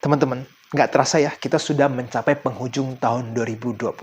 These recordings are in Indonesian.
Teman-teman, nggak terasa ya, kita sudah mencapai penghujung tahun 2024.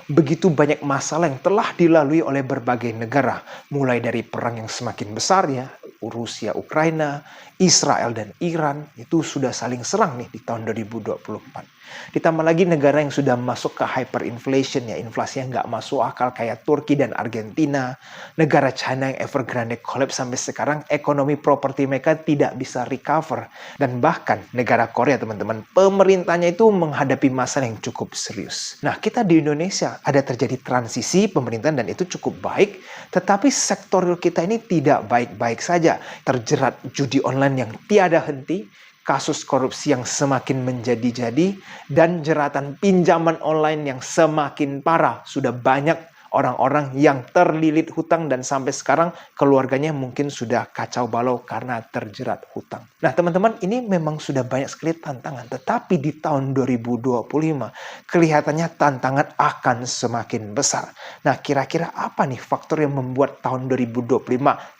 Begitu banyak masalah yang telah dilalui oleh berbagai negara. Mulai dari perang yang semakin besar ya, Rusia, Ukraina, Israel, dan Iran. Itu sudah saling serang nih di tahun 2024. Ditambah lagi negara yang sudah masuk ke hyperinflation ya, inflasinya nggak masuk akal kayak Turki dan Argentina. Negara China yang Evergrande collapse sampai sekarang, ekonomi properti mereka tidak bisa recover. Dan bahkan negara Korea teman-teman, pemerintahnya itu menghadapi masalah yang cukup serius. Nah, kita di Indonesia ada terjadi transisi pemerintahan dan itu cukup baik, tetapi sektor kita ini tidak baik-baik saja. Terjerat judi online yang tiada henti, kasus korupsi yang semakin menjadi-jadi, dan jeratan pinjaman online yang semakin parah. Sudah banyak orang-orang yang terlilit hutang dan sampai sekarang keluarganya mungkin sudah kacau balau karena terjerat hutang. Nah teman-teman, ini memang sudah banyak sekali tantangan. Tetapi di tahun 2025 kelihatannya tantangan akan semakin besar. Nah kira-kira apa nih faktor yang membuat tahun 2025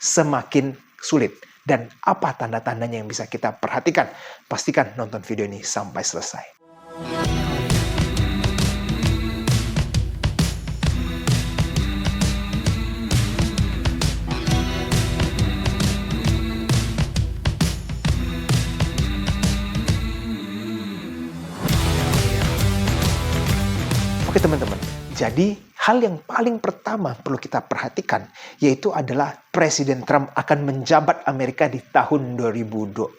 semakin sulit? Dan apa tanda-tandanya yang bisa kita perhatikan? Pastikan nonton video ini sampai selesai. Oke teman-teman, jadi hal yang paling pertama perlu kita perhatikan yaitu adalah Presiden Trump akan menjabat Amerika di tahun 2025.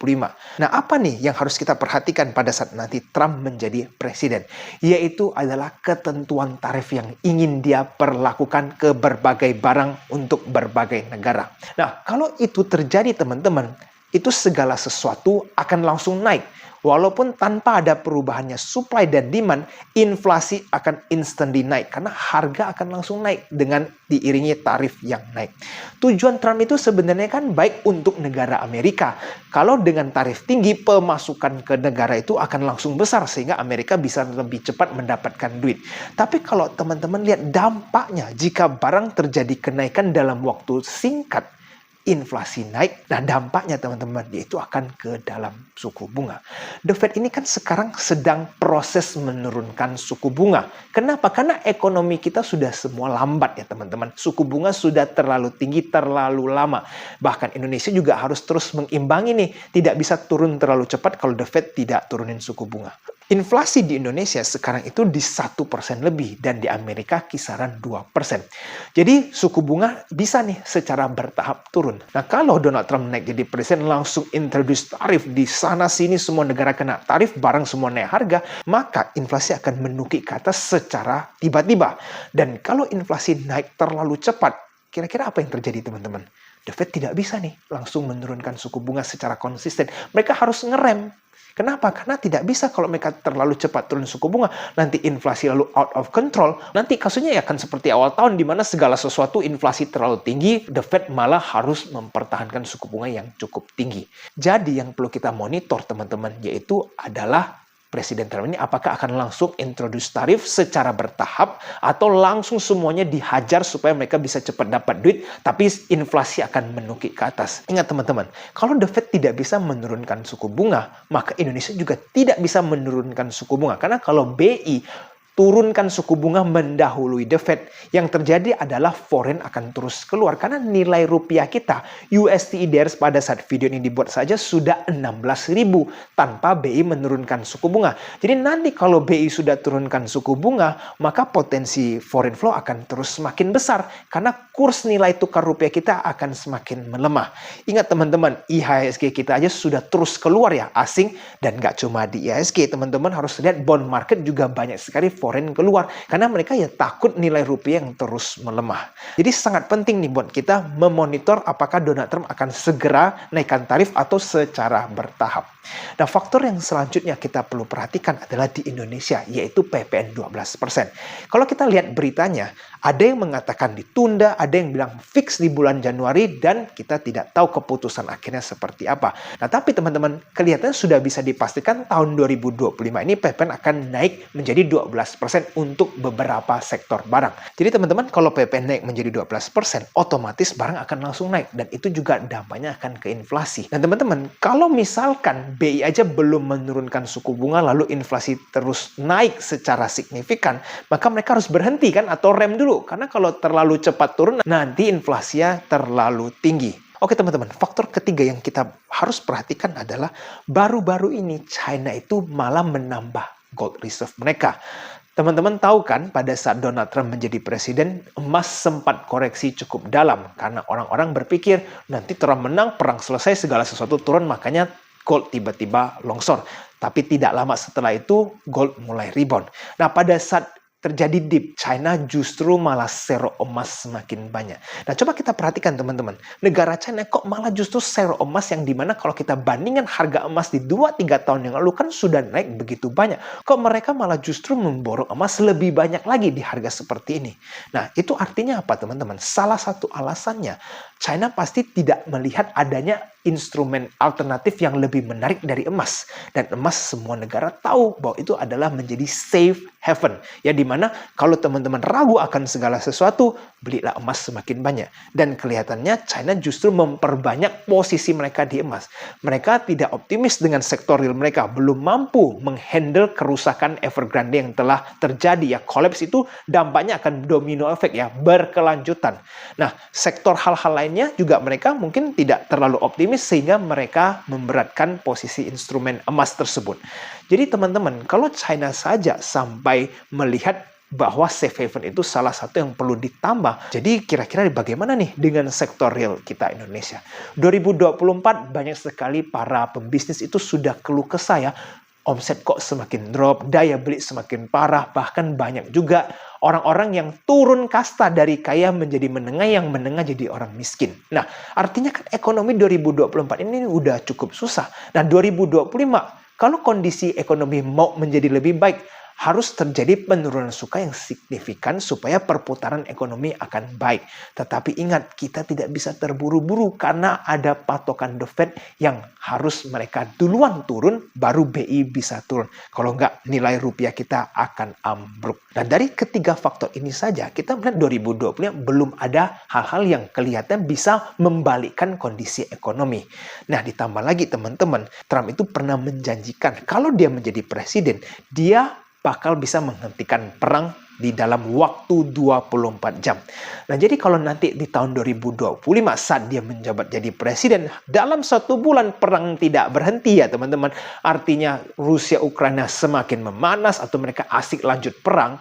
Nah apa nih yang harus kita perhatikan pada saat nanti Trump menjadi presiden? Yaitu adalah ketentuan tarif yang ingin dia perlakukan ke berbagai barang untuk berbagai negara. Nah kalau itu terjadi teman-teman, itu segala sesuatu akan langsung naik. Walaupun tanpa ada perubahannya supply dan demand, inflasi akan instantly naik karena harga akan langsung naik dengan diiringi tarif yang naik. Tujuan Trump itu sebenarnya kan baik untuk negara Amerika. Kalau dengan tarif tinggi, pemasukan ke negara itu akan langsung besar sehingga Amerika bisa lebih cepat mendapatkan duit. Tapi kalau teman-teman lihat dampaknya jika barang terjadi kenaikan dalam waktu singkat, inflasi naik, dan dampaknya teman-teman yaitu akan ke dalam suku bunga. The Fed ini kan sekarang sedang proses menurunkan suku bunga. Kenapa? Karena ekonomi kita sudah semua lambat ya teman-teman. Suku bunga sudah terlalu tinggi, terlalu lama. Bahkan Indonesia juga harus terus mengimbangi nih. Tidak bisa turun terlalu cepat kalau The Fed tidak turunin suku bunga. Inflasi di Indonesia sekarang itu di 1% lebih dan di Amerika kisaran 2%. Jadi suku bunga bisa nih secara bertahap turun. Nah kalau Donald Trump naik jadi presiden langsung introduce tarif di sana sini semua negara kena tarif, barang semua naik harga, maka inflasi akan menukik ke atas secara tiba-tiba. Dan kalau inflasi naik terlalu cepat, kira-kira apa yang terjadi teman-teman? The Fed tidak bisa nih langsung menurunkan suku bunga secara konsisten. Mereka harus ngerem. Kenapa? Karena tidak bisa kalau mereka terlalu cepat turun suku bunga, nanti inflasi lalu out of control, nanti kasusnya ya akan seperti awal tahun di mana segala sesuatu inflasi terlalu tinggi, The Fed malah harus mempertahankan suku bunga yang cukup tinggi. Jadi yang perlu kita monitor teman-teman yaitu adalah Presiden Trump ini apakah akan langsung introduce tarif secara bertahap atau langsung semuanya dihajar supaya mereka bisa cepat dapat duit tapi inflasi akan menukik ke atas. Ingat teman-teman, kalau The Fed tidak bisa menurunkan suku bunga, maka Indonesia juga tidak bisa menurunkan suku bunga. Karena kalau BI turunkan suku bunga mendahului The Fed, yang terjadi adalah foreign akan terus keluar. Karena nilai rupiah kita, USD IDR pada saat video ini dibuat saja sudah 16.000 tanpa BI menurunkan suku bunga. Jadi nanti kalau BI sudah turunkan suku bunga, maka potensi foreign flow akan terus semakin besar. Karena kurs nilai tukar rupiah kita akan semakin melemah. Ingat teman-teman, IHSG kita aja sudah terus keluar ya, asing. Dan nggak cuma di IHSG, teman-teman harus lihat bond market juga banyak sekali foreign keluar karena mereka ya takut nilai rupiah yang terus melemah. Jadi sangat penting nih buat kita memonitor apakah Donald Trump akan segera naikkan tarif atau secara bertahap. Nah, faktor yang selanjutnya kita perlu perhatikan adalah di Indonesia, yaitu PPN 12%. Kalau kita lihat beritanya, Ada yang mengatakan ditunda, ada yang bilang fix di bulan Januari, dan kita tidak tahu keputusan akhirnya seperti apa. Nah, tapi teman-teman, kelihatannya sudah bisa dipastikan tahun 2025 ini PPN akan naik menjadi 12% untuk beberapa sektor barang. Jadi teman-teman, kalau PPN naik menjadi 12%, otomatis barang akan langsung naik, dan itu juga dampaknya akan ke inflasi. Dan teman-teman, kalau misalkan BI aja belum menurunkan suku bunga, lalu inflasi terus naik secara signifikan, maka mereka harus berhenti kan, atau rem dulu. Karena kalau terlalu cepat turun, nanti inflasinya terlalu tinggi. Oke teman-teman, faktor ketiga yang kita harus perhatikan adalah baru-baru ini China itu malah menambah gold reserve mereka. Teman-teman tahu kan, pada saat Donald Trump menjadi presiden, emas sempat koreksi cukup dalam. Karena orang-orang berpikir, nanti Trump menang, perang selesai, segala sesuatu turun, makanya gold tiba-tiba longsor. Tapi tidak lama setelah itu, gold mulai rebound. Nah, pada saat terjadi dip, China justru malah sero emas semakin banyak. Nah, coba kita perhatikan teman-teman. Negara China kok malah justru sero emas, yang dimana kalau kita bandingkan harga emas di 2-3 tahun yang lalu kan sudah naik begitu banyak. Kok mereka malah justru memborong emas lebih banyak lagi di harga seperti ini. Nah, itu artinya apa teman-teman? Salah satu alasannya, China pasti tidak melihat adanya instrumen alternatif yang lebih menarik dari emas. Dan emas semua negara tahu bahwa itu adalah menjadi safe haven. Ya, dimana kalau teman-teman ragu akan segala sesuatu, belilah emas semakin banyak. Dan kelihatannya China justru memperbanyak posisi mereka di emas. Mereka tidak optimis dengan sektor real mereka. Belum mampu menghandle kerusakan Evergrande yang telah terjadi. Ya, kolaps itu dampaknya akan domino efek ya, berkelanjutan. Nah, sektor hal-hal lainnya juga mereka mungkin tidak terlalu optimis, sehingga mereka memberatkan posisi instrumen emas tersebut. Jadi teman-teman, kalau China saja sampai melihat bahwa safe haven itu salah satu yang perlu ditambah. Jadi kira-kira bagaimana nih dengan sektor real kita Indonesia? 2024 banyak sekali para pembisnis itu sudah keluh kesah ya. Omset kok semakin drop, daya beli semakin parah, bahkan banyak juga orang-orang yang turun kasta dari kaya menjadi menengah, yang menengah jadi orang miskin. Nah, artinya kan ekonomi 2024 ini udah cukup susah. Nah, 2025, kalau kondisi ekonomi mau menjadi lebih baik, harus terjadi penurunan suku yang signifikan supaya perputaran ekonomi akan baik. Tetapi ingat, kita tidak bisa terburu-buru karena ada patokan The Fed yang harus mereka duluan turun, baru BI bisa turun. Kalau enggak, nilai rupiah kita akan ambruk. Nah, dari ketiga faktor ini saja, kita melihat 2020 belum ada hal-hal yang kelihatan bisa membalikkan kondisi ekonomi. Nah, ditambah lagi teman-teman, Trump itu pernah menjanjikan kalau dia menjadi presiden, dia bakal bisa menghentikan perang di dalam waktu 24 jam. Nah, jadi kalau nanti di tahun 2025 saat dia menjabat jadi presiden, dalam 1 bulan perang tidak berhenti ya teman-teman. Artinya Rusia Ukraina semakin memanas atau mereka asik lanjut perang.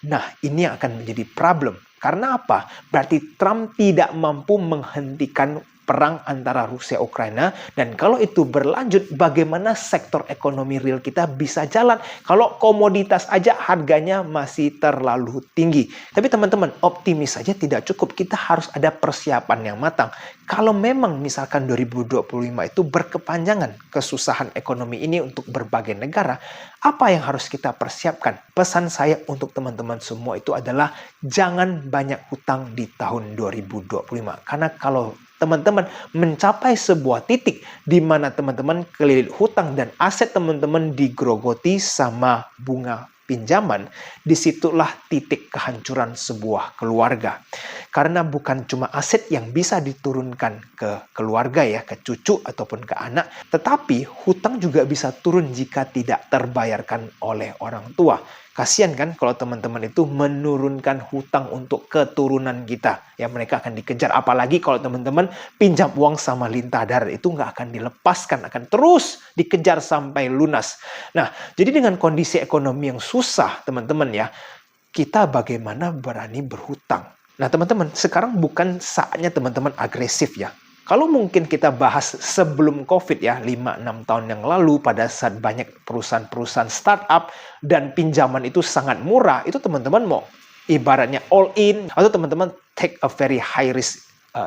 Nah, ini akan menjadi problem. Karena apa? Berarti Trump tidak mampu menghentikan perang antara Rusia Ukraina, dan kalau itu berlanjut, bagaimana sektor ekonomi real kita bisa jalan kalau komoditas aja harganya masih terlalu tinggi. Tapi teman-teman, optimis saja tidak cukup, kita harus ada persiapan yang matang. Kalau memang misalkan 2025 itu berkepanjangan kesusahan ekonomi ini untuk berbagai negara, apa yang harus kita persiapkan? Pesan saya untuk teman-teman semua itu adalah jangan banyak hutang di tahun 2025. Karena kalau teman-teman mencapai sebuah titik di mana teman-teman kelilit hutang dan aset teman-teman digerogoti sama bunga pinjaman, disitulah titik kehancuran sebuah keluarga. Karena bukan cuma aset yang bisa diturunkan ke keluarga ya, ke cucu ataupun ke anak, tetapi hutang juga bisa turun jika tidak terbayarkan oleh orang tua. Kasian kan kalau teman-teman itu menurunkan hutang untuk keturunan kita. Ya, mereka akan dikejar. Apalagi kalau teman-teman pinjam uang sama lintah darat, itu nggak akan dilepaskan. Akan terus dikejar sampai lunas. Nah, jadi dengan kondisi ekonomi yang susah teman-teman ya, kita bagaimana berani berhutang. Nah teman-teman, sekarang bukan saatnya teman-teman agresif ya. Kalau mungkin kita bahas sebelum COVID ya, 5-6 tahun yang lalu pada saat banyak perusahaan-perusahaan startup dan pinjaman itu sangat murah, itu teman-teman mau ibaratnya all in atau teman-teman take a very high risk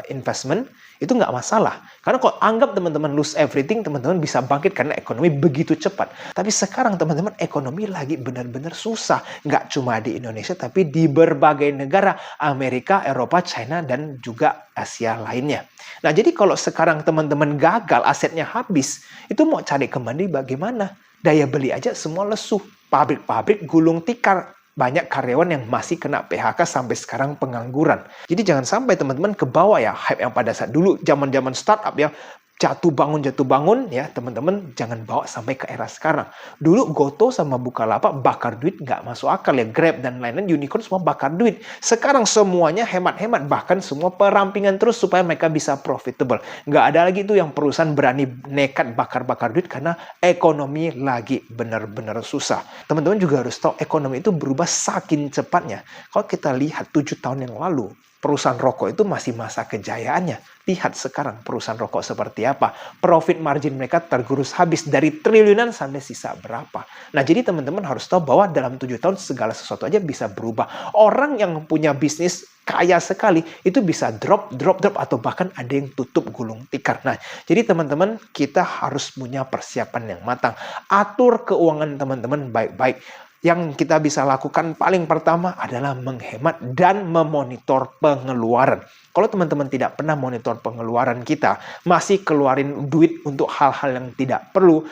investment, itu nggak masalah. Karena kalau anggap teman-teman lose everything, teman-teman bisa bangkit karena ekonomi begitu cepat. Tapi sekarang teman-teman ekonomi lagi benar-benar susah. Nggak cuma di Indonesia, tapi di berbagai negara. Amerika, Eropa, China, dan juga Asia lainnya. Nah, jadi kalau sekarang teman-teman gagal, asetnya habis, itu mau cari kembali bagaimana? Daya beli aja semua lesu. Pabrik-pabrik gulung tikar. Banyak karyawan yang masih kena PHK sampai sekarang pengangguran. Jadi jangan sampai teman-teman kebawa ya hype yang pada saat dulu zaman-zaman startup ya, jatuh bangun ya teman-teman, jangan bawa sampai ke era sekarang. Dulu Goto sama Bukalapak bakar duit nggak masuk akal ya, Grab dan lain-lain unicorn semua bakar duit. Sekarang semuanya hemat-hemat, bahkan semua perampingan terus supaya mereka bisa profitable. Nggak ada lagi tuh yang perusahaan berani nekat bakar-bakar duit karena ekonomi lagi benar-benar susah. Teman-teman juga harus tahu ekonomi itu berubah saking cepatnya. Kalau kita lihat 7 tahun yang lalu, perusahaan rokok itu masih masa kejayaannya. Lihat sekarang perusahaan rokok seperti apa. Profit margin mereka tergerus habis dari triliunan sampai sisa berapa. Nah, jadi teman-teman harus tahu bahwa dalam 7 tahun segala sesuatu aja bisa berubah. Orang yang punya bisnis kaya sekali itu bisa drop atau bahkan ada yang tutup gulung tikar. Nah, jadi teman-teman kita harus punya persiapan yang matang. Atur keuangan teman-teman baik-baik. Yang kita bisa lakukan paling pertama adalah menghemat dan memonitor pengeluaran. Kalau teman-teman tidak pernah monitor pengeluaran kita, masih keluarin duit untuk hal-hal yang tidak perlu,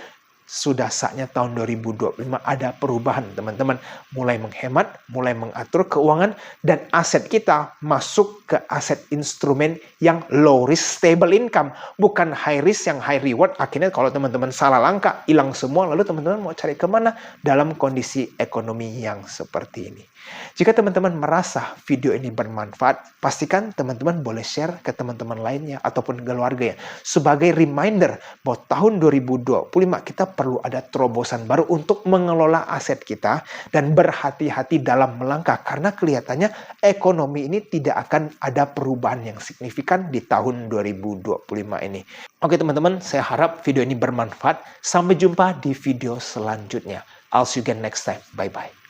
sudah saatnya tahun 2025 ada perubahan teman-teman. Mulai menghemat, mulai mengatur keuangan, dan aset kita masuk ke aset instrumen yang low risk stable income. Bukan high risk yang high reward. Akhirnya kalau teman-teman salah langkah, hilang semua, lalu teman-teman mau cari kemana? Dalam kondisi ekonomi yang seperti ini. Jika teman-teman merasa video ini bermanfaat, pastikan teman-teman boleh share ke teman-teman lainnya ataupun keluarga ya. Sebagai reminder bahwa tahun 2025 kita perlu ada terobosan baru untuk mengelola aset kita dan berhati-hati dalam melangkah karena kelihatannya ekonomi ini tidak akan ada perubahan yang signifikan di tahun 2025 ini. Oke teman-teman, saya harap video ini bermanfaat. Sampai jumpa di video selanjutnya. I'll see you again next time. Bye-bye.